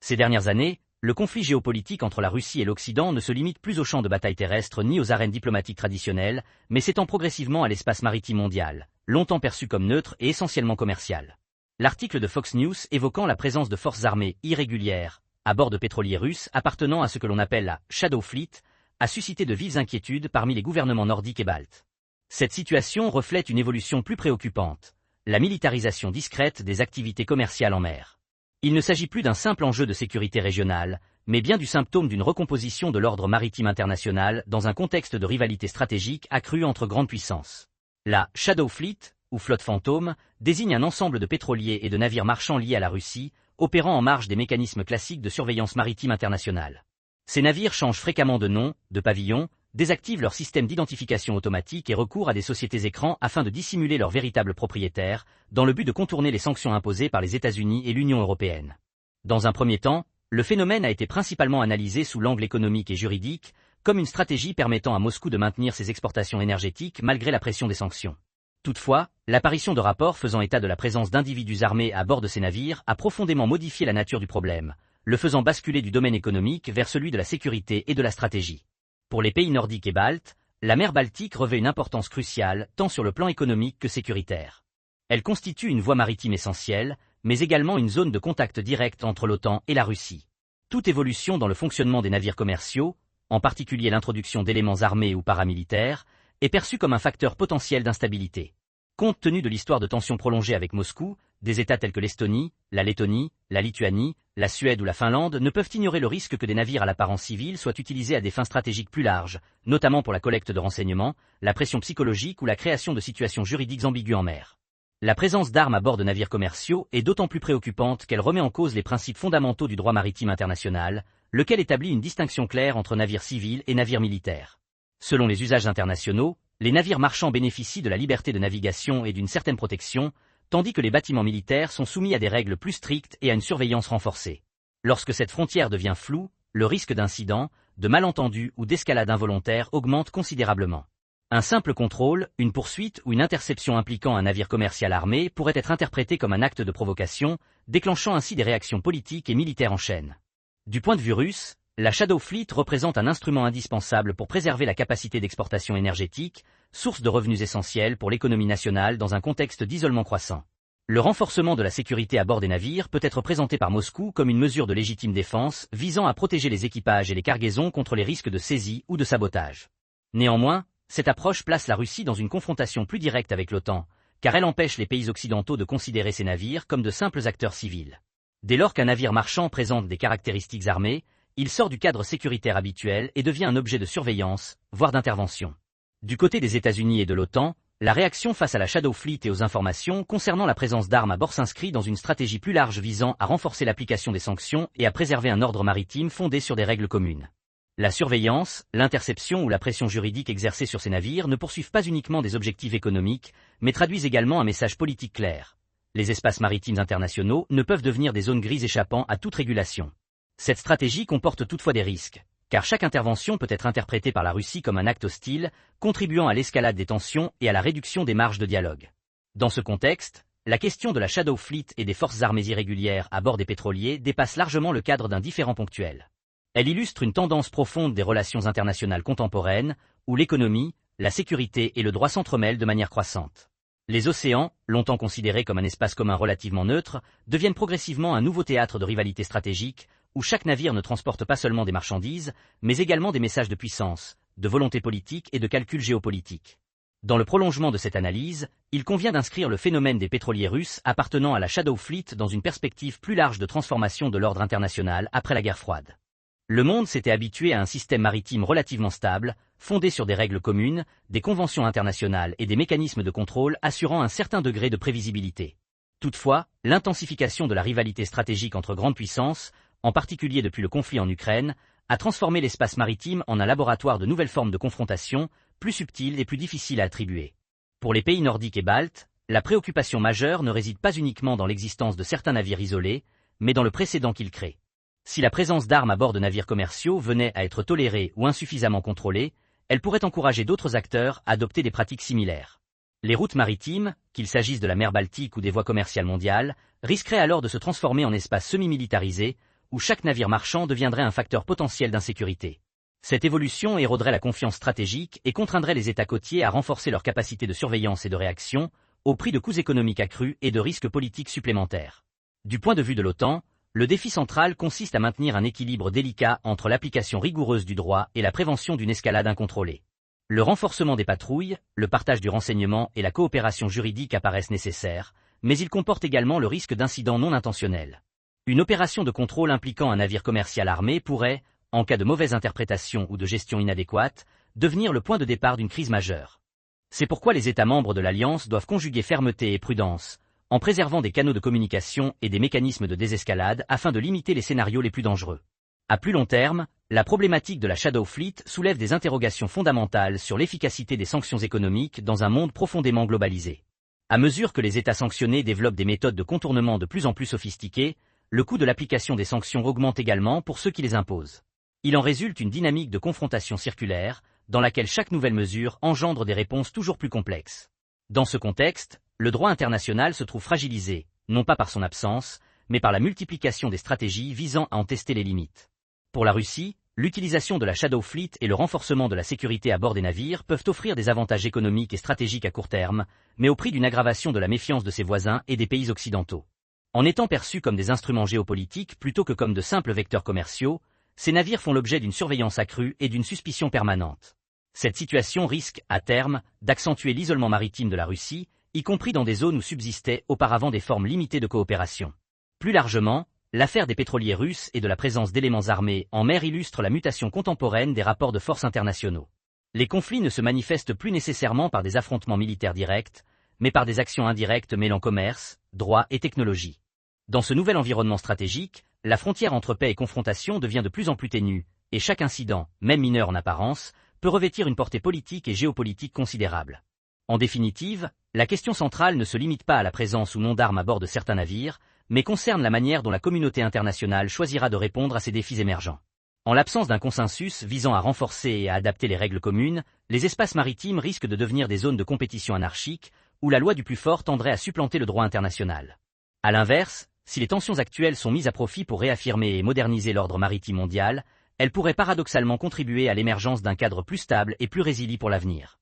Ces dernières années, le conflit géopolitique entre la Russie et l'Occident ne se limite plus aux champs de bataille terrestres ni aux arènes diplomatiques traditionnelles, mais s'étend progressivement à l'espace maritime mondial, longtemps perçu comme neutre et essentiellement commercial. L'article de Fox News évoquant la présence de forces armées irrégulières à bord de pétroliers russes appartenant à ce que l'on appelle la Shadow Fleet a suscité de vives inquiétudes parmi les gouvernements nordiques et baltes. Cette situation reflète une évolution plus préoccupante, la militarisation discrète des activités commerciales en mer. Il ne s'agit plus d'un simple enjeu de sécurité régionale, mais bien du symptôme d'une recomposition de l'ordre maritime international dans un contexte de rivalité stratégique accrue entre grandes puissances. La Shadow Fleet, ou flotte fantôme, désigne un ensemble de pétroliers et de navires marchands liés à la Russie, opérant en marge des mécanismes classiques de surveillance maritime internationale. Ces navires changent fréquemment de nom, de pavillon, désactivent leur système d'identification automatique et recourent à des sociétés écrans afin de dissimuler leurs véritables propriétaires, dans le but de contourner les sanctions imposées par les États-Unis et l'Union européenne. Dans un premier temps, le phénomène a été principalement analysé sous l'angle économique et juridique, comme une stratégie permettant à Moscou de maintenir ses exportations énergétiques malgré la pression des sanctions. Toutefois, l'apparition de rapports faisant état de la présence d'individus armés à bord de ces navires a profondément modifié la nature du problème, le faisant basculer du domaine économique vers celui de la sécurité et de la stratégie. Pour les pays nordiques et baltes, la mer Baltique revêt une importance cruciale tant sur le plan économique que sécuritaire. Elle constitue une voie maritime essentielle, mais également une zone de contact direct entre l'OTAN et la Russie. Toute évolution dans le fonctionnement des navires commerciaux, en particulier l'introduction d'éléments armés ou paramilitaires, est perçue comme un facteur potentiel d'instabilité. Compte tenu de l'histoire de tensions prolongées avec Moscou, des États tels que l'Estonie, la Lettonie, la Lituanie, la Suède ou la Finlande ne peuvent ignorer le risque que des navires à l'apparence civile soient utilisés à des fins stratégiques plus larges, notamment pour la collecte de renseignements, la pression psychologique ou la création de situations juridiques ambiguës en mer. La présence d'armes à bord de navires commerciaux est d'autant plus préoccupante qu'elle remet en cause les principes fondamentaux du droit maritime international, lequel établit une distinction claire entre navires civils et navires militaires. Selon les usages internationaux, les navires marchands bénéficient de la liberté de navigation et d'une certaine protection, tandis que les bâtiments militaires sont soumis à des règles plus strictes et à une surveillance renforcée. Lorsque cette frontière devient floue, le risque d'incidents, de malentendus ou d'escalade involontaire augmente considérablement. Un simple contrôle, une poursuite ou une interception impliquant un navire commercial armé pourrait être interprété comme un acte de provocation, déclenchant ainsi des réactions politiques et militaires en chaîne. Du point de vue russe, la Shadow Fleet représente un instrument indispensable pour préserver la capacité d'exportation énergétique, source de revenus essentiels pour l'économie nationale dans un contexte d'isolement croissant. Le renforcement de la sécurité à bord des navires peut être présenté par Moscou comme une mesure de légitime défense visant à protéger les équipages et les cargaisons contre les risques de saisie ou de sabotage. Néanmoins, cette approche place la Russie dans une confrontation plus directe avec l'OTAN, car elle empêche les pays occidentaux de considérer ces navires comme de simples acteurs civils. Dès lors qu'un navire marchand présente des caractéristiques armées, il sort du cadre sécuritaire habituel et devient un objet de surveillance, voire d'intervention. Du côté des États-Unis et de l'OTAN, la réaction face à la Shadow Fleet et aux informations concernant la présence d'armes à bord s'inscrit dans une stratégie plus large visant à renforcer l'application des sanctions et à préserver un ordre maritime fondé sur des règles communes. La surveillance, l'interception ou la pression juridique exercée sur ces navires ne poursuivent pas uniquement des objectifs économiques, mais traduisent également un message politique clair. Les espaces maritimes internationaux ne peuvent devenir des zones grises échappant à toute régulation. Cette stratégie comporte toutefois des risques, car chaque intervention peut être interprétée par la Russie comme un acte hostile, contribuant à l'escalade des tensions et à la réduction des marges de dialogue. Dans ce contexte, la question de la Shadow Fleet et des forces armées irrégulières à bord des pétroliers dépasse largement le cadre d'un différend ponctuel. Elle illustre une tendance profonde des relations internationales contemporaines, où l'économie, la sécurité et le droit s'entremêlent de manière croissante. Les océans, longtemps considérés comme un espace commun relativement neutre, deviennent progressivement un nouveau théâtre de rivalité stratégique, où chaque navire ne transporte pas seulement des marchandises, mais également des messages de puissance, de volonté politique et de calcul géopolitique. Dans le prolongement de cette analyse, il convient d'inscrire le phénomène des pétroliers russes appartenant à la Shadow Fleet dans une perspective plus large de transformation de l'ordre international après la guerre froide. Le monde s'était habitué à un système maritime relativement stable, fondé sur des règles communes, des conventions internationales et des mécanismes de contrôle assurant un certain degré de prévisibilité. Toutefois, l'intensification de la rivalité stratégique entre grandes puissances, en particulier depuis le conflit en Ukraine, a transformé l'espace maritime en un laboratoire de nouvelles formes de confrontation, plus subtiles et plus difficiles à attribuer. Pour les pays nordiques et baltes, la préoccupation majeure ne réside pas uniquement dans l'existence de certains navires isolés, mais dans le précédent qu'ils créent. Si la présence d'armes à bord de navires commerciaux venait à être tolérée ou insuffisamment contrôlée, elle pourrait encourager d'autres acteurs à adopter des pratiques similaires. Les routes maritimes, qu'il s'agisse de la mer Baltique ou des voies commerciales mondiales, risqueraient alors de se transformer en espaces semi-militarisés, où chaque navire marchand deviendrait un facteur potentiel d'insécurité. Cette évolution éroderait la confiance stratégique et contraindrait les États côtiers à renforcer leur capacité de surveillance et de réaction, au prix de coûts économiques accrus et de risques politiques supplémentaires. Du point de vue de l'OTAN, le défi central consiste à maintenir un équilibre délicat entre l'application rigoureuse du droit et la prévention d'une escalade incontrôlée. Le renforcement des patrouilles, le partage du renseignement et la coopération juridique apparaissent nécessaires, mais ils comportent également le risque d'incidents non intentionnels. Une opération de contrôle impliquant un navire commercial armé pourrait, en cas de mauvaise interprétation ou de gestion inadéquate, devenir le point de départ d'une crise majeure. C'est pourquoi les États membres de l'Alliance doivent conjuguer fermeté et prudence, en préservant des canaux de communication et des mécanismes de désescalade afin de limiter les scénarios les plus dangereux. À plus long terme, la problématique de la Shadow Fleet soulève des interrogations fondamentales sur l'efficacité des sanctions économiques dans un monde profondément globalisé. À mesure que les États sanctionnés développent des méthodes de contournement de plus en plus sophistiquées, le coût de l'application des sanctions augmente également pour ceux qui les imposent. Il en résulte une dynamique de confrontation circulaire, dans laquelle chaque nouvelle mesure engendre des réponses toujours plus complexes. Dans ce contexte, le droit international se trouve fragilisé, non pas par son absence, mais par la multiplication des stratégies visant à en tester les limites. Pour la Russie, l'utilisation de la Shadow Fleet et le renforcement de la sécurité à bord des navires peuvent offrir des avantages économiques et stratégiques à court terme, mais au prix d'une aggravation de la méfiance de ses voisins et des pays occidentaux. En étant perçus comme des instruments géopolitiques plutôt que comme de simples vecteurs commerciaux, ces navires font l'objet d'une surveillance accrue et d'une suspicion permanente. Cette situation risque, à terme, d'accentuer l'isolement maritime de la Russie, y compris dans des zones où subsistaient auparavant des formes limitées de coopération. Plus largement, l'affaire des pétroliers russes et de la présence d'éléments armés en mer illustre la mutation contemporaine des rapports de force internationaux. Les conflits ne se manifestent plus nécessairement par des affrontements militaires directs, mais par des actions indirectes mêlant commerce, droit et technologie. Dans ce nouvel environnement stratégique, la frontière entre paix et confrontation devient de plus en plus ténue, et chaque incident, même mineur en apparence, peut revêtir une portée politique et géopolitique considérable. En définitive, la question centrale ne se limite pas à la présence ou non d'armes à bord de certains navires, mais concerne la manière dont la communauté internationale choisira de répondre à ces défis émergents. En l'absence d'un consensus visant à renforcer et à adapter les règles communes, les espaces maritimes risquent de devenir des zones de compétition anarchique, où la loi du plus fort tendrait à supplanter le droit international. À l'inverse, si les tensions actuelles sont mises à profit pour réaffirmer et moderniser l'ordre maritime mondial, elles pourraient paradoxalement contribuer à l'émergence d'un cadre plus stable et plus résilient pour l'avenir.